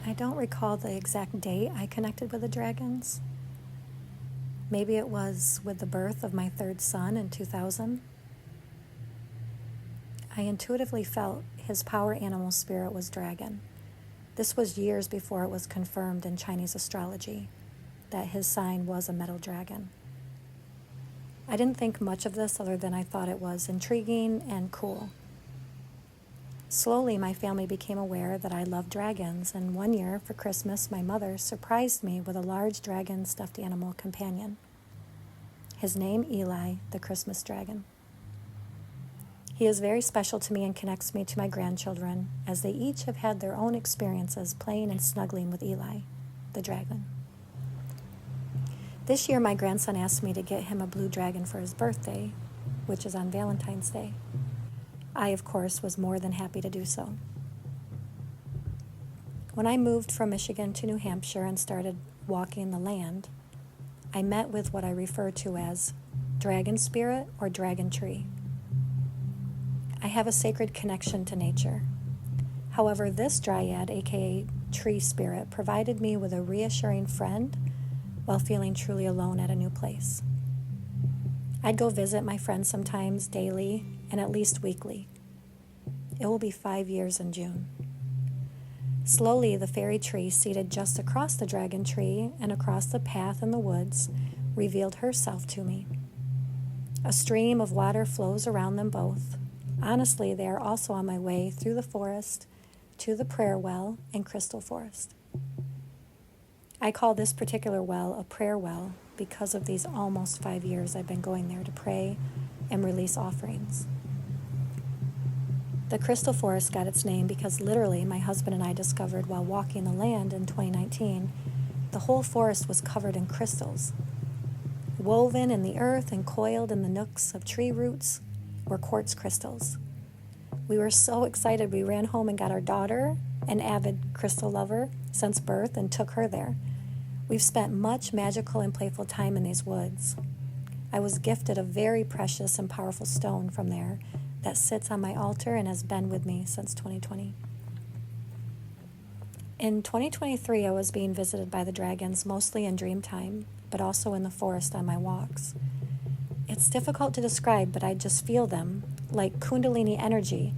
I don't recall the exact date I connected with the dragons. Maybe it was with the birth of my third son in 2000. I intuitively felt his power animal spirit was dragon. This was years before it was confirmed in Chinese astrology that his sign was a metal dragon. I didn't think much of this other than I thought it was intriguing and cool. Slowly, my family became aware that I loved dragons, and one year for Christmas, my mother surprised me with a large dragon stuffed animal companion. His name, Eli, the Christmas dragon. He is very special to me and connects me to my grandchildren, as they each have had their own experiences playing and snuggling with Eli, the dragon. This year, my grandson asked me to get him a blue dragon for his birthday, which is on Valentine's Day. I, of course, was more than happy to do so. When I moved from Michigan to New Hampshire and started walking the land, I met with what I refer to as dragon spirit or dragon tree. I have a sacred connection to nature. However, this dryad, aka tree spirit, provided me with a reassuring friend while feeling truly alone at a new place. I'd go visit my friends sometimes daily and at least weekly. It will be 5 years in June. Slowly, the fairy tree seated just across the dragon tree and across the path in the woods revealed herself to me. A stream of water flows around them both. Honestly, they are also on my way through the forest to the prayer well and crystal forest. I call this particular well a prayer well because of these almost 5 years I've been going there to pray and release offerings. The crystal forest got its name because literally my husband and I discovered while walking the land in 2019, the whole forest was covered in crystals. Woven in the earth and coiled in the nooks of tree roots were quartz crystals. We were so excited we ran home and got our daughter, an avid crystal lover since birth, and took her there. We've spent much magical and playful time in these woods. I was gifted a very precious and powerful stone from there that sits on my altar and has been with me since 2020. In 2023, I was being visited by the dragons mostly in dream time, but also in the forest on my walks. It's difficult to describe, but I just feel them, like kundalini energy.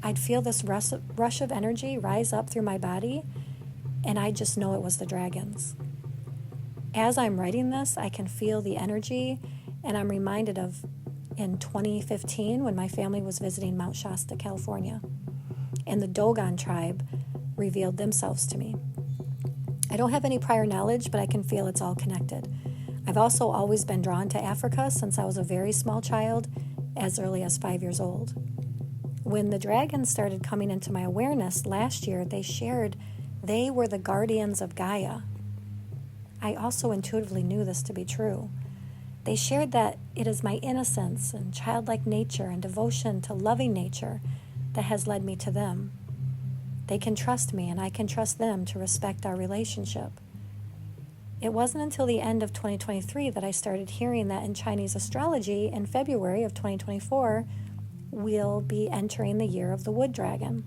I'd feel this rush of energy rise up through my body, and I just know it was the dragons. As I'm writing this, I can feel the energy, and I'm reminded of in 2015 when my family was visiting Mount Shasta, California, and the Dogon tribe revealed themselves to me. I don't have any prior knowledge, but I can feel it's all connected. I've also always been drawn to Africa since I was a very small child, as early as 5 years old. When the dragons started coming into my awareness last year, they shared they were the guardians of Gaia. I also intuitively knew this to be true. They shared that it is my innocence and childlike nature and devotion to loving nature that has led me to them. They can trust me and I can trust them to respect our relationship. It wasn't until the end of 2023 that I started hearing that in Chinese astrology in February of 2024, we'll be entering the year of the wood dragon.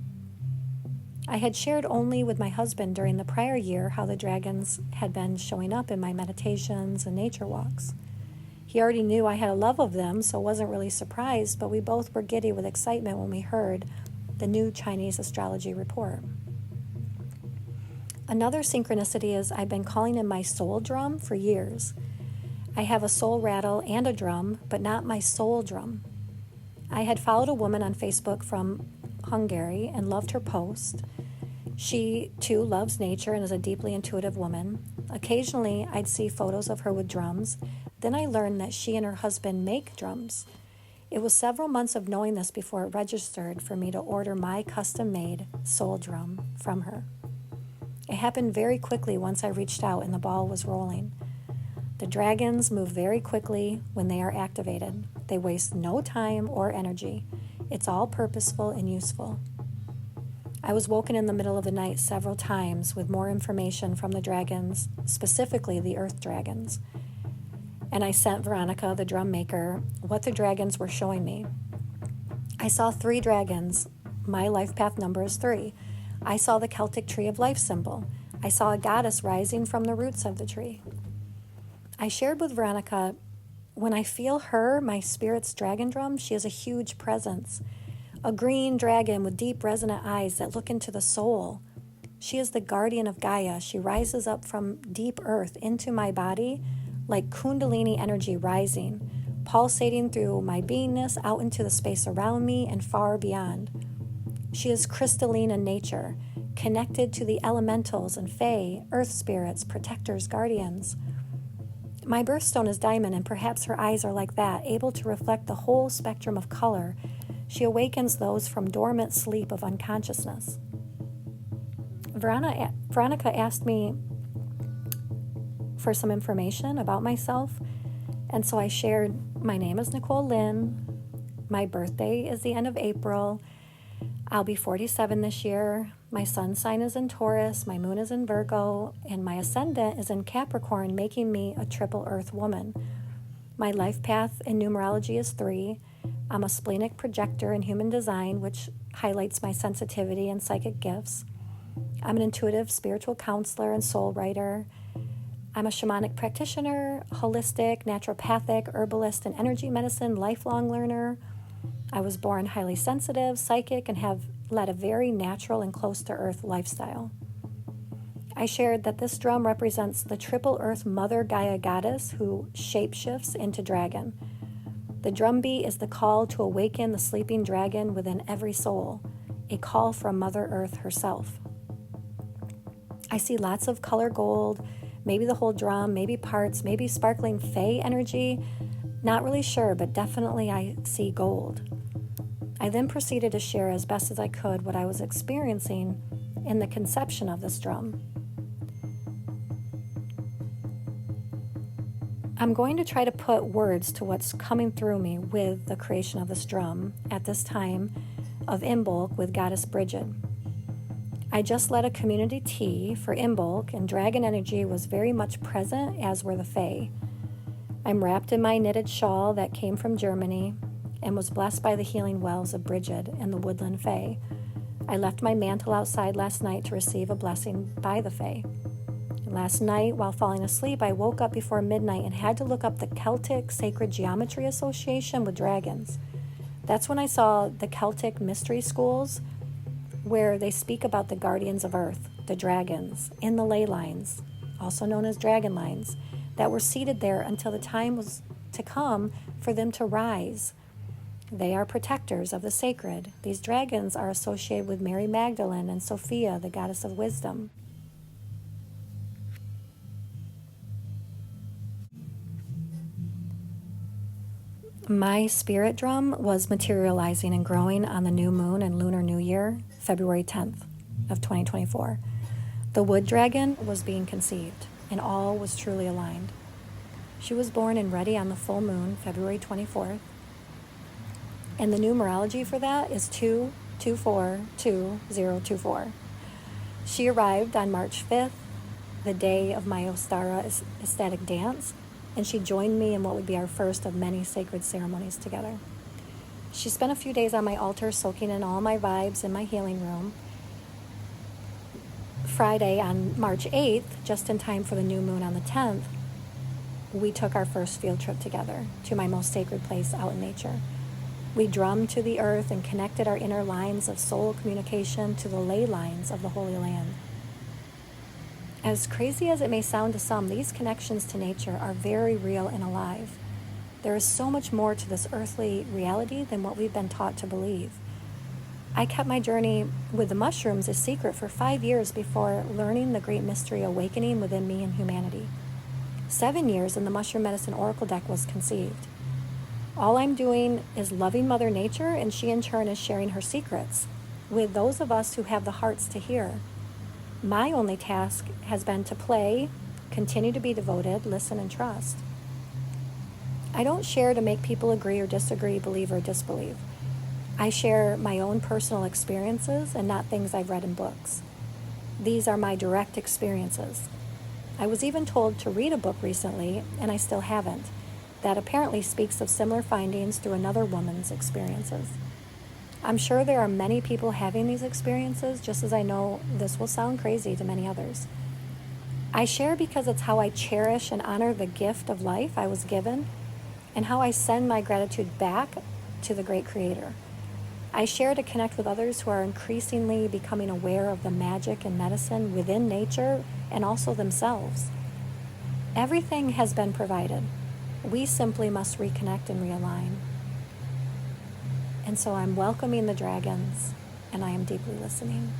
I had shared only with my husband during the prior year how the dragons had been showing up in my meditations and nature walks. He already knew I had a love of them, so wasn't really surprised, but we both were giddy with excitement when we heard the new Chinese astrology report. Another synchronicity is I've been calling in my soul drum for years. I have a soul rattle and a drum, but not my soul drum. I had followed a woman on Facebook from Hungary and loved her post. She, too, loves nature and is a deeply intuitive woman. Occasionally, I'd see photos of her with drums. Then I learned that she and her husband make drums. It was several months of knowing this before it registered for me to order my custom-made soul drum from her. It happened very quickly once I reached out and the ball was rolling. The dragons move very quickly when they are activated. They waste no time or energy. It's all purposeful and useful. I was woken in the middle of the night several times with more information from the dragons, specifically the earth dragons. And I sent Veronica, the drum maker, what the dragons were showing me. I saw 3 dragons. My life path number is 3. I saw the Celtic tree of life symbol. I saw a goddess rising from the roots of the tree. I shared with Veronica, when I feel her, my spirit's dragon drum, she has a huge presence. A green dragon with deep resonant eyes that look into the soul. She is the guardian of Gaia. She rises up from deep earth into my body like Kundalini energy rising, pulsating through my beingness out into the space around me and far beyond. She is crystalline in nature, connected to the elementals and fae, earth spirits, protectors, guardians. My birthstone is diamond, and perhaps her eyes are like that, able to reflect the whole spectrum of color. She awakens those from dormant sleep of unconsciousness. Veronica asked me for some information about myself, and so I shared, my name is Nicole Lynn, my birthday is the end of April, I'll be 47 this year, my sun sign is in Taurus, my moon is in Virgo, and my ascendant is in Capricorn, making me a triple earth woman. My life path in numerology is 3. I'm a splenic projector in human design, which highlights my sensitivity and psychic gifts. I'm an intuitive spiritual counselor and soul writer. I'm a shamanic practitioner, holistic, naturopathic, herbalist, and energy medicine lifelong learner. I was born highly sensitive, psychic, and have led a very natural and close-to-earth lifestyle. I shared that this drum represents the triple earth mother Gaia goddess who shapeshifts into dragon. The drum beat is the call to awaken the sleeping dragon within every soul, a call from Mother Earth herself. I see lots of color gold, maybe the whole drum, maybe parts, maybe sparkling fae energy. Not really sure, but definitely I see gold. I then proceeded to share as best as I could what I was experiencing in the conception of this drum. I'm going to try to put words to what's coming through me with the creation of this drum at this time of Imbolc with Goddess Bridget. I just led a community tea for Imbolc, and dragon energy was very much present, as were the fae. I'm wrapped in my knitted shawl that came from Germany and was blessed by the healing wells of Bridget and the woodland fae. I left my mantle outside last night to receive a blessing by the fae. Last night, while falling asleep, I woke up before midnight and had to look up the Celtic Sacred Geometry Association with dragons. That's when I saw the Celtic mystery schools where they speak about the guardians of earth, the dragons, in the ley lines, also known as dragon lines, that were seated there until the time was to come for them to rise. They are protectors of the sacred. These dragons are associated with Mary Magdalene and Sophia, the goddess of wisdom. My spirit drum was materializing and growing on the new moon and lunar new year, February 10th of 2024. The wood dragon was being conceived, and all was truly aligned. She was born and ready on the full moon, February 24th. And the numerology for that is 2242024. She arrived on March 5th, the day of my Ostara ecstatic dance, and she joined me in what would be our first of many sacred ceremonies together. She spent a few days on my altar soaking in all my vibes in my healing room. Friday on March 8th, just in time for the new moon on the 10th, we took our first field trip together to my most sacred place out in nature. We drummed to the earth and connected our inner lines of soul communication to the ley lines of the Holy Land. As crazy as it may sound to some, these connections to nature are very real and alive. There is so much more to this earthly reality than what we've been taught to believe. I kept my journey with the mushrooms a secret for 5 years before learning the great mystery awakening within me and humanity. 7 years and the mushroom medicine oracle deck was conceived. All I'm doing is loving Mother Nature, and she in turn is sharing her secrets with those of us who have the hearts to hear. My only task has been to play, continue to be devoted, listen, and trust. I don't share to make people agree or disagree, believe or disbelieve. I share my own personal experiences and not things I've read in books. These are my direct experiences. I was even told to read a book recently, and I still haven't, that apparently speaks of similar findings through another woman's experiences. I'm sure there are many people having these experiences, just as I know this will sound crazy to many others. I share because it's how I cherish and honor the gift of life I was given, and how I send my gratitude back to the great creator. I share to connect with others who are increasingly becoming aware of the magic and medicine within nature and also themselves. Everything has been provided. We simply must reconnect and realign. And so I'm welcoming the dragons, and I am deeply listening.